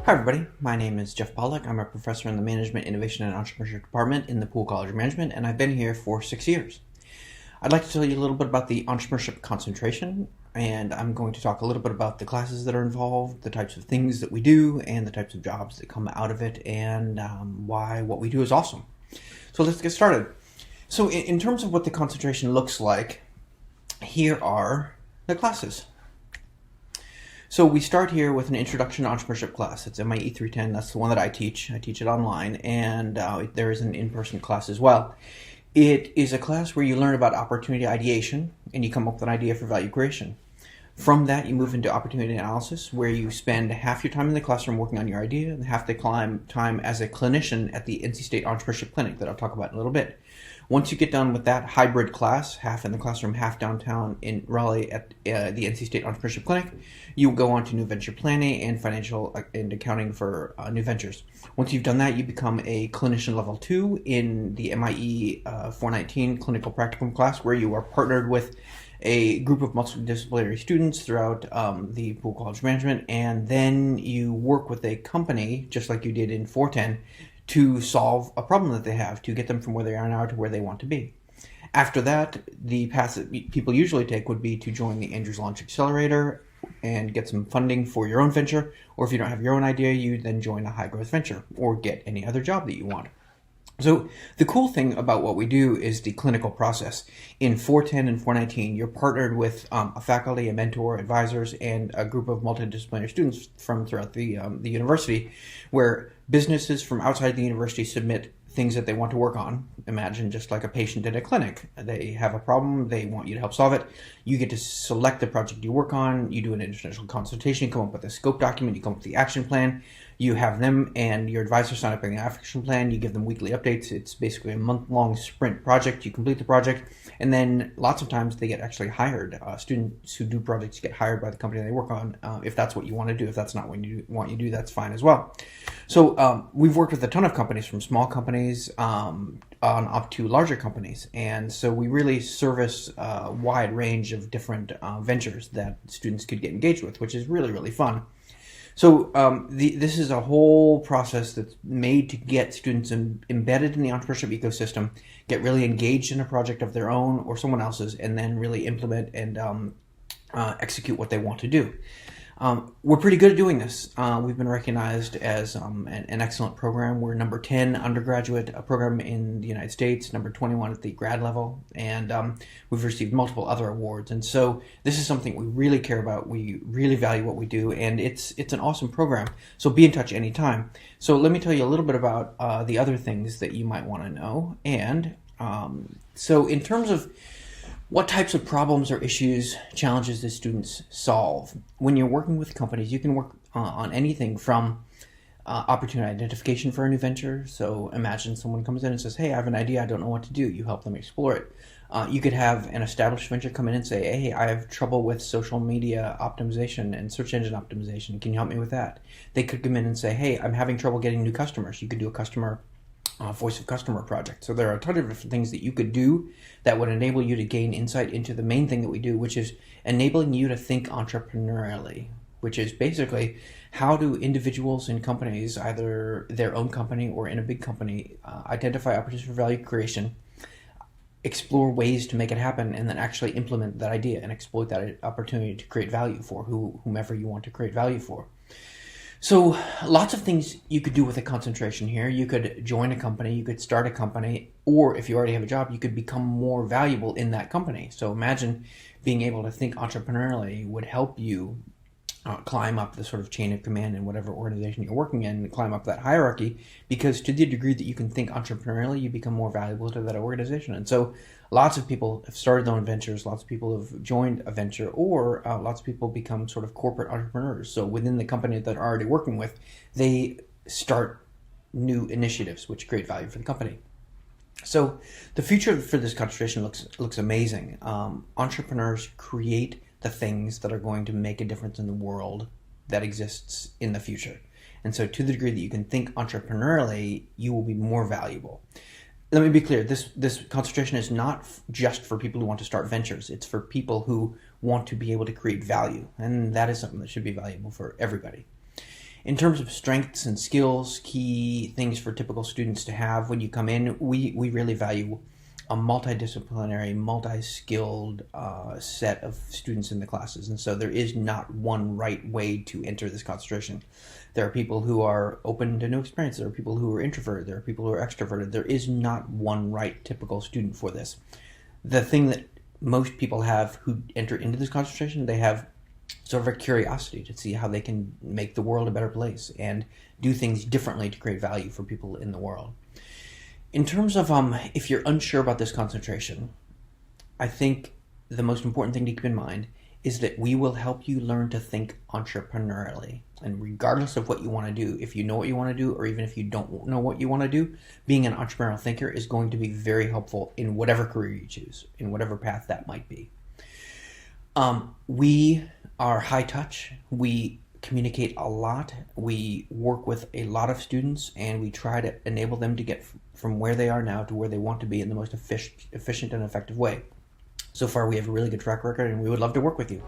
Hi everybody, my name is Jeff Pollack. I'm a professor in the Management, Innovation, and Entrepreneurship Department in the Poole College of Management, and I've been here for 6 years. I'd like to tell you a little bit about the Entrepreneurship Concentration, and I'm going to talk a little bit about the classes that are involved, the types of things that we do, and the types of jobs that come out of it, and why what we do is awesome. So let's get started. So in terms of what the concentration looks like, here are the classes. So we start here with an Introduction to Entrepreneurship class. It's MIE 310. That's the one that I teach. I teach it online, and there is an in-person class as well. It is a class where you learn about opportunity ideation, and you come up with an idea for value creation. From that, you move into opportunity analysis, where you spend half your time in the classroom working on your idea and half the time as a clinician at the NC State Entrepreneurship Clinic that I'll talk about in a little bit. Once you get done with that hybrid class, half in the classroom, half downtown in Raleigh at the NC State Entrepreneurship Clinic, you will go on to new venture planning and financial and accounting for new ventures. Once you've done that, you become a clinician level 2 in the MIE 419 clinical practicum class, where you are partnered with a group of multidisciplinary students throughout the Poole College Management, and then you work with a company, just like you did in 410, to solve a problem that they have, to get them from where they are now to where they want to be. After that, the path that people usually take would be to join the Andrews Launch Accelerator and get some funding for your own venture, or if you don't have your own idea, you then join a high growth venture or get any other job that you want. So the cool thing about what we do is the clinical process. In 410 and 419, you're partnered with a faculty, a mentor, advisors, and a group of multidisciplinary students from throughout the university, where businesses from outside the university submit things that they want to work on. Imagine just like a patient at a clinic. They have a problem, they want you to help solve it. You get to select the project you work on, you do an initial consultation, you come up with a scope document, you come up with the action plan, you have them and your advisor sign up on the action plan, you give them weekly updates. It's basically a month-long sprint project. You complete the project, and then lots of times they get actually hired. Students who do projects get hired by the company they work on, if that's what you want to do. If that's not what you want to do, that's fine as well. So we've worked with a ton of companies, from small companies on up to larger companies, and so we really service a wide range of different ventures that students could get engaged with, which is really, really fun. So this is a whole process that's made to get students embedded in the entrepreneurship ecosystem, get really engaged in a project of their own or someone else's, and then really implement and execute what they want to do. We're pretty good at doing this. We've been recognized as an excellent program. We're number 10 undergraduate program in the United States, number 21 at the grad level, and we've received multiple other awards. And so this is something we really care about. We really value what we do, and it's an awesome program. So be in touch anytime. So let me tell you a little bit about the other things that you might want to know. And so in terms of what types of problems or issues, challenges the students solve? When you're working with companies, you can work on anything from opportunity identification for a new venture. So imagine someone comes in and says, hey, I have an idea, I don't know what to do. You help them explore it. You could have an established venture come in and say, hey, I have trouble with social media optimization and search engine optimization. Can you help me with that? They could come in and say, hey, I'm having trouble getting new customers. You could do a customer voice of customer project. So there are a ton of different things that you could do that would enable you to gain insight into the main thing that we do, which is enabling you to think entrepreneurially, which is basically how do individuals and companies, either their own company or in a big company, identify opportunities for value creation, explore ways to make it happen, and then actually implement that idea and exploit that opportunity to create value for whomever you want to create value for. So lots of things you could do with a concentration here. You could join a company, you could start a company, or if you already have a job, you could become more valuable in that company. So imagine being able to think entrepreneurially would help you climb up the sort of chain of command in whatever organization you're working in, and climb up that hierarchy, because to the degree that you can think entrepreneurially, you become more valuable to that organization. And so lots of people have started their own ventures, lots of people have joined a venture, or lots of people become sort of corporate entrepreneurs. So within the company that they're already working with, they start new initiatives which create value for the company. So the future for this concentration looks amazing. Entrepreneurs create the things that are going to make a difference in the world that exists in the future. And so to the degree that you can think entrepreneurially, you will be more valuable. Let me be clear, this concentration is not just for people who want to start ventures. It's for people who want to be able to create value. And that is something that should be valuable for everybody. In terms of strengths and skills, key things for typical students to have when you come in, we really value a multidisciplinary, multi-skilled set of students in the classes. And so there is not one right way to enter this concentration. There are people who are open to new experiences. There are people who are introverted. There are people who are extroverted. There is not one right typical student for this. The thing that most people have who enter into this concentration, they have sort of a curiosity to see how they can make the world a better place and do things differently to create value for people in the world. In terms of if you're unsure about this concentration, I think the most important thing to keep in mind is that we will help you learn to think entrepreneurially. And regardless of what you want to do, if you know what you want to do, or even if you don't know what you want to do, being an entrepreneurial thinker is going to be very helpful in whatever career you choose, in whatever path that might be. We are high touch. We communicate a lot. We work with a lot of students, and we try to enable them to get from where they are now to where they want to be in the most efficient and effective way. So far, we have a really good track record, and we would love to work with you.